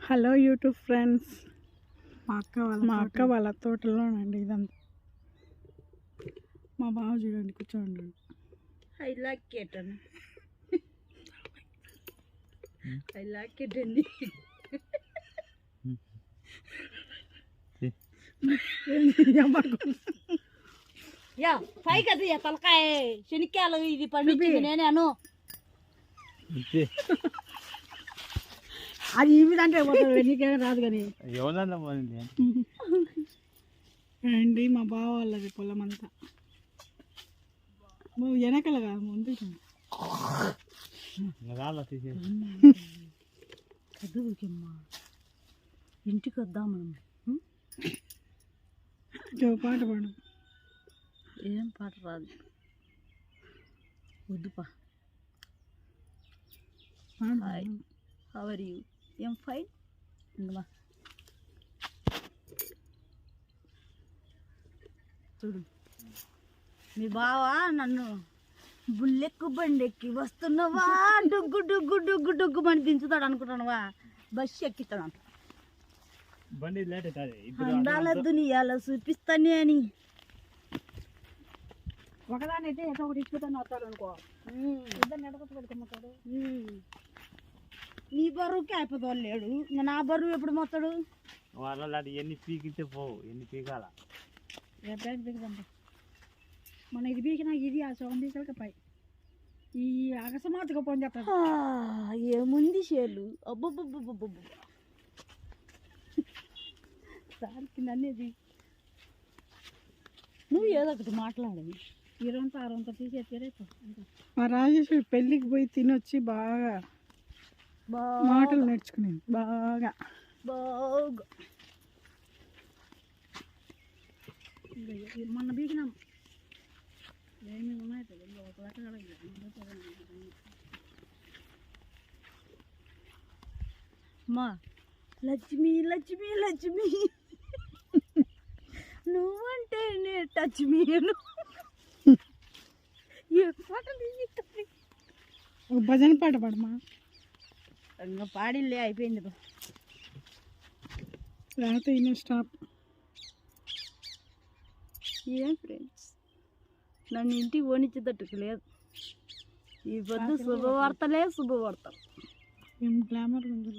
Hello YouTube friends, మా అక్క వాళ్ళ తోటలోనండి ఇదంతా. మా బావ చూడండి కూర్చోండి. ఐ లైక్ ఇట్ అండి. ఐ లైక్ ఇట్ అండి. యా పై కదా తలకాయ శనిక్కాయలు ఇది పండించింది నేనే అను. అది ఈ విధంగా నీకేమో రాదు కానీ అండి. మా బావ వాళ్ళది పొలం అంతా వెనకలగా ముందు చదువుకమ్మా ఇంటికి వద్దాం మనం. పాట పాడు. ఏం పాట రాదు వద్దుపా. Hi how are you? ఏం ఫైన్ ఉండమా చూడు. మీ బావ నన్ను బుల్లెక్కు బండెక్కి వస్తున్నావా డుగ్గు డుగ్గు డుగ్గు డుగ్గు అని దించుతాడు అనుకుంటున్నావా? బస్సు ఎక్కిస్తాడు అంట. అందాల దునియాలో చూపిస్తానే అని ఒకదాని అయితే ఎటో ఒకటి ఇచ్చుతాను వస్తాడు అనుకో. ఇద్దరు నెడకొట్టు పెట్టుకోమంటాడు. నీ బరువుకి అయిపోతాడు లేడు. ఇంకా నా బరువు ఎప్పుడు మొత్తాడు? వాళ్ళ ఎన్ని పీకితే పోవు, ఎన్ని పీకాల బ్యాగ్ దిగుదండి. మన ఇది పీకినా ఇది ఆ సౌండ్ పీకలకి పై ఈ అగసమాతగా పని చెప్తాడు. ఏముంది షేలు అబ్బబ్బబ్బబ్బబ్బ దానికి నన్నేది. నువ్వు ఏదో ఒకటి మాట్లాడేది. ఇరంతా అరంతా తీసేస్తారే. మా రాజేశ్వరి పెళ్ళికి పోయి తినొచ్చి బాగా మాటలు నేర్చుకునేది బాగా. మొన్న బీకినాం ఏమి ఉన్నాయి ఒక లెక్క. మా లక్ష్మి లక్ష్మి లక్ష్మి నువ్వంటేనే టచ్ మీ. భజన పాట పాడమా. ఇంకా పాడిలే అయిపోయింది. లేకపోతే ఇన్న స్టాప్. ఏం ఫ్రెండ్స్ నన్ను ఇంటికి ఓనిచ్చేటట్టుకు లేదు. ఈ పొద్దు శుభవార్తలే శుభవార్తలు. ఏం గ్లామర్ ఉంది.